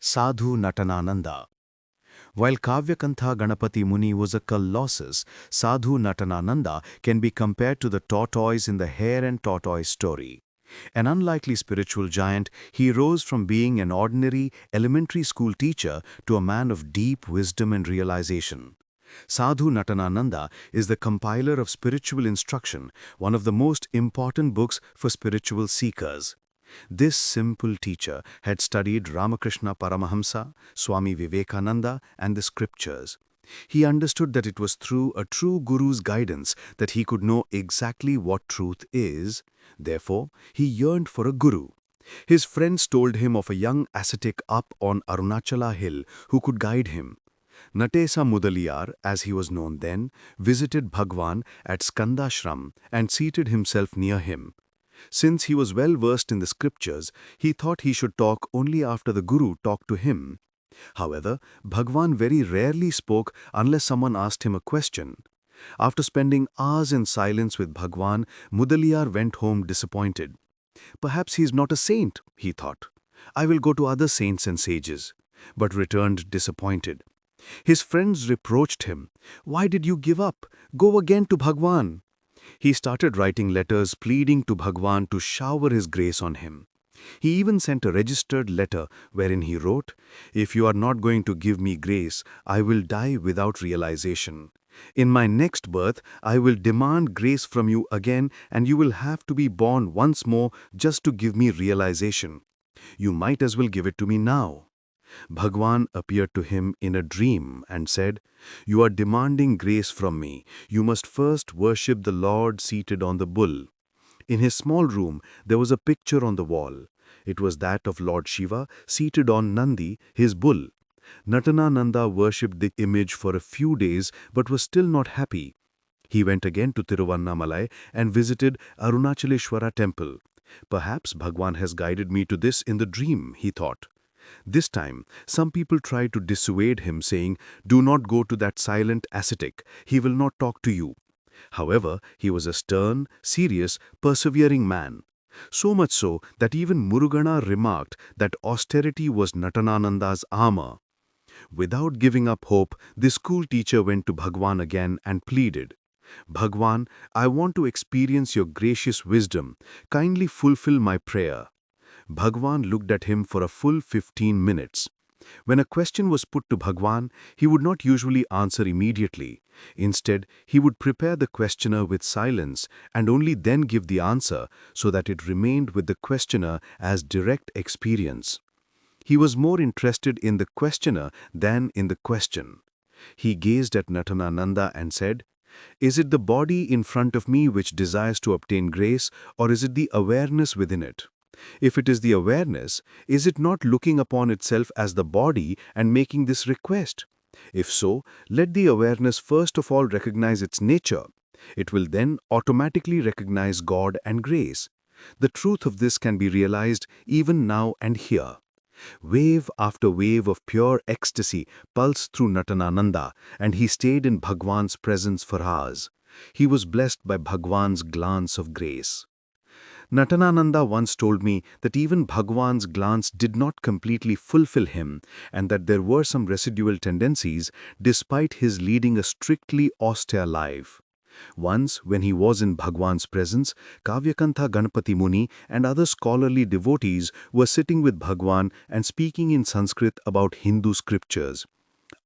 Sadhu Natanananda. While Kavyakantha Ganapati Muni was a colossus, Sadhu Natanananda can be compared to the tortoise in the hare and tortoise story. An unlikely spiritual giant, he rose from being an ordinary elementary school teacher to a man of deep wisdom and realization. Sadhu Natanananda is the compiler of spiritual instruction, one of the most important books for spiritual seekers. This simple teacher had studied Ramakrishna Paramahamsa, Swami Vivekananda, and the scriptures. He understood that it was through a true Guru's guidance that he could know exactly what truth is. Therefore, he yearned for a Guru. His friends told him of a young ascetic up on Arunachala hill who could guide him. Natesa Mudaliyar, as he was known then, visited Bhagwan at Skandashram and seated himself near him. Since he was well versed in the scriptures, he thought he should talk only after the Guru talked to him. However, Bhagwan very rarely spoke unless someone asked him a question. After spending hours in silence with Bhagwan, Mudaliyar went home disappointed. Perhaps he is not a saint, he thought. I will go to other saints and sages. But returned disappointed. His friends reproached him. Why did you give up? Go again to Bhagwan. He started writing letters pleading to Bhagwan to shower his grace on him. He even sent a registered letter wherein he wrote, "If you are not going to give me grace, I will die without realization. In my next birth, I will demand grace from you again, and you will have to be born once more just to give me realization. You might as well give it to me now." Bhagwan appeared to him in a dream and said, "You are demanding grace from me. You must first worship the Lord seated on the bull." In his small room, there was a picture on the wall. It was that of Lord Shiva seated on Nandi, his bull. Natanananda worshipped the image for a few days but was still not happy. He went again to Tiruvannamalai and visited Arunachaleshwara temple. Perhaps Bhagwan has guided me to this in the dream, he thought. This time, some people tried to dissuade him, saying, "Do not go to that silent ascetic. He will not talk to you." However, he was a stern, serious, persevering man. So much so that even Murugana remarked that austerity was Natanananda's armor. Without giving up hope, the school teacher went to Bhagwan again and pleaded, "Bhagwan, I want to experience your gracious wisdom. Kindly fulfill my prayer." Bhagwan looked at him for a full 15 minutes. When a question was put to Bhagwan, he would not usually answer immediately. Instead, he would prepare the questioner with silence and only then give the answer so that it remained with the questioner as direct experience. He was more interested in the questioner than in the question. He gazed at Natanananda and said, "Is it the body in front of me which desires to obtain grace, or is it the awareness within it? If it is the awareness, is it not looking upon itself as the body and making this request? If so, let the awareness first of all recognize its nature. It will then automatically recognize God and grace. The truth of this can be realized even now and here." Wave after wave of pure ecstasy pulsed through Natanananda, and he stayed in Bhagwan's presence for hours. He was blessed by Bhagwan's glance of grace. Natanananda once told me that even Bhagwan's glance did not completely fulfill him and that there were some residual tendencies despite his leading a strictly austere life. Once, when he was in Bhagwan's presence, Kavyakantha Ganapati Muni and other scholarly devotees were sitting with Bhagwan and speaking in Sanskrit about Hindu scriptures.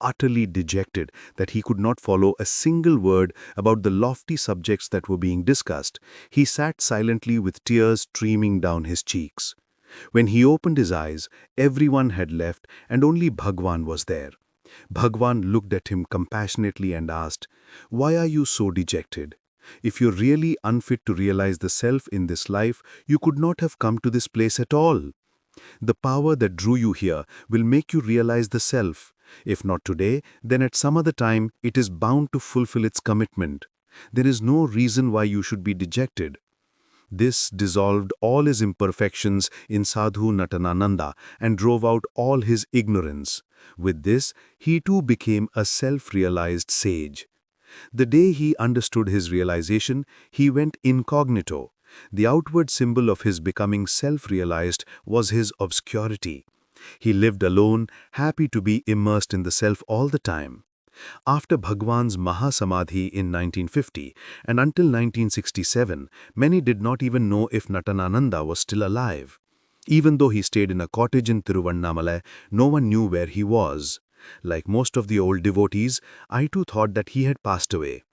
Utterly dejected that he could not follow a single word about the lofty subjects that were being discussed, he sat silently with tears streaming down his cheeks. When he opened his eyes, everyone had left and only Bhagwan was there. Bhagwan looked at him compassionately and asked, "Why are you so dejected? If you're really unfit to realize the self in this life, you could not have come to this place at all. The power that drew you here will make you realize the self. If not today, then at some other time it is bound to fulfill its commitment. There is no reason why you should be dejected." This dissolved all his imperfections in Sadhu Natanananda and drove out all his ignorance. With this, he too became a self-realized sage. The day he understood his realization, he went incognito. The outward symbol of his becoming self-realized was his obscurity. He lived alone, happy to be immersed in the self all the time. After Bhagwan's Mahasamadhi in 1950 and until 1967, many did not even know if Natanananda was still alive. Even though he stayed in a cottage in Tiruvannamalai, no one knew where he was. Like most of the old devotees, I too thought that he had passed away.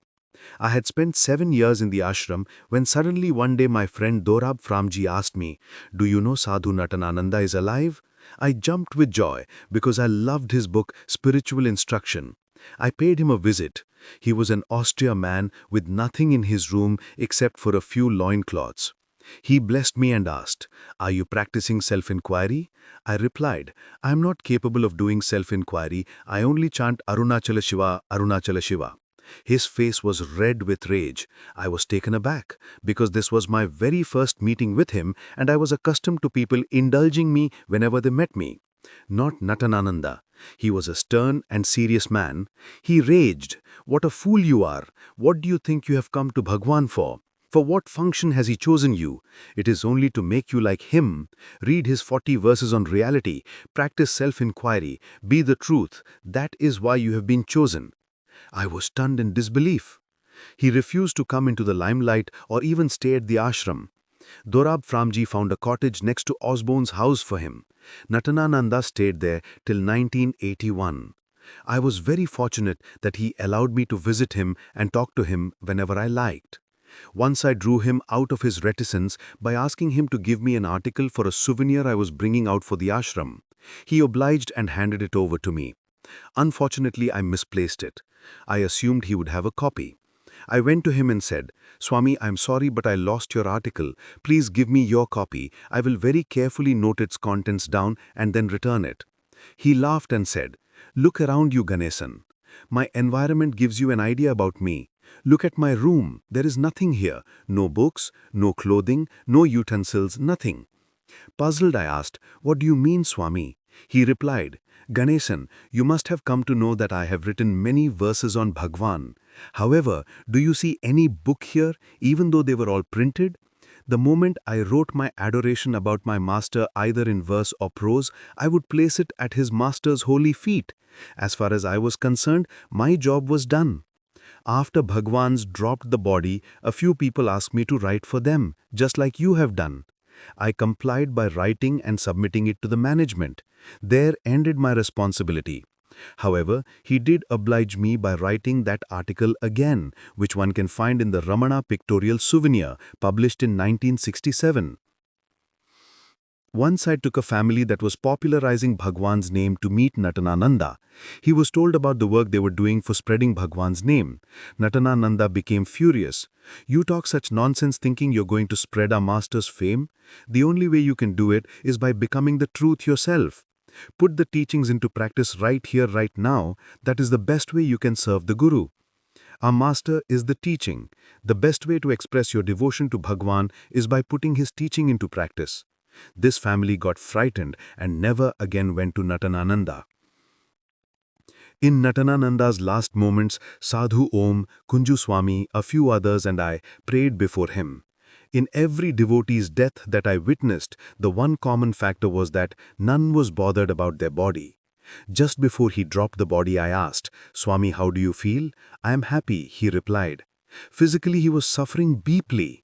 I had spent 7 years in the ashram when suddenly one day my friend Dorab Framji asked me, "Do you know Sadhu Natanananda is alive?" I jumped with joy because I loved his book Spiritual Instruction. I paid him a visit. He was an austere man with nothing in his room except for a few loincloths. He blessed me and asked, "Are you practicing self-inquiry?" I replied, "I am not capable of doing self-inquiry. I only chant Arunachala Shiva, Arunachala Shiva." His face was red with rage. I was taken aback because this was my very first meeting with him and I was accustomed to people indulging me whenever they met me. Not Natanananda. He was a stern and serious man. He raged, "What a fool you are! What do you think you have come to Bhagwan for? For what function has he chosen you? It is only to make you like him. Read his 40 verses on reality, practice self-inquiry, be the truth. That is why you have been chosen." I was stunned in disbelief. He refused to come into the limelight or even stay at the ashram. Dorab Framji found a cottage next to Osborne's house for him. Natanananda stayed there till 1981. I was very fortunate that he allowed me to visit him and talk to him whenever I liked. Once I drew him out of his reticence by asking him to give me an article for a souvenir I was bringing out for the ashram. He obliged and handed it over to me. Unfortunately, I misplaced it. I assumed he would have a copy. I went to him and said, "Swami, I'm sorry but I lost your article. Please give me your copy. I will very carefully note its contents down and then return it." He laughed and said, "Look around you, Ganesan. My environment gives you an idea about me. Look at my room. There is nothing here. No books, no clothing, no utensils, nothing." Puzzled, I asked, "What do you mean, Swami?" He replied, "Ganesan, you must have come to know that I have written many verses on Bhagwan. However, do you see any book here, even though they were all printed? The moment I wrote my adoration about my master either in verse or prose, I would place it at his master's holy feet. As far as I was concerned, my job was done. After Bhagwan's dropped the body, a few people asked me to write for them, just like you have done. I complied by writing and submitting it to the management. There ended my responsibility. However, he did oblige me by writing that article again, which one can find in the Ramana Pictorial Souvenir, published in 1967. Once I took a family that was popularizing Bhagwan's name to meet Natanananda. He was told about the work they were doing for spreading Bhagwan's name. Natanananda became furious. "You talk such nonsense thinking you're going to spread our master's fame? The only way you can do it is by becoming the truth yourself. Put the teachings into practice right here, right now. That is the best way you can serve the Guru. Our master is the teaching. The best way to express your devotion to Bhagwan is by putting his teaching into practice." This family got frightened and never again went to Natanananda. In Natanananda's last moments, Sadhu Om, Kunju Swami, a few others and I prayed before him. In every devotee's death that I witnessed, the one common factor was that none was bothered about their body. Just before he dropped the body, I asked, "Swami, how do you feel?" "I am happy," he replied. Physically, he was suffering deeply.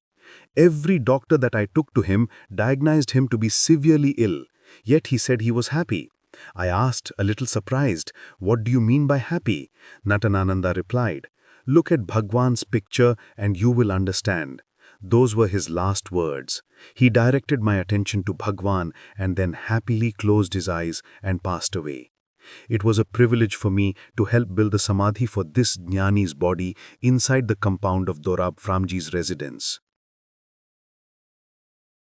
Every doctor that I took to him diagnosed him to be severely ill, yet he said he was happy. I asked, a little surprised, "What do you mean by happy?" Natanananda replied, "Look at Bhagwan's picture and you will understand." Those were his last words. He directed my attention to Bhagwan and then happily closed his eyes and passed away. It was a privilege for me to help build the Samadhi for this Jnani's body inside the compound of Dorab Framji's residence.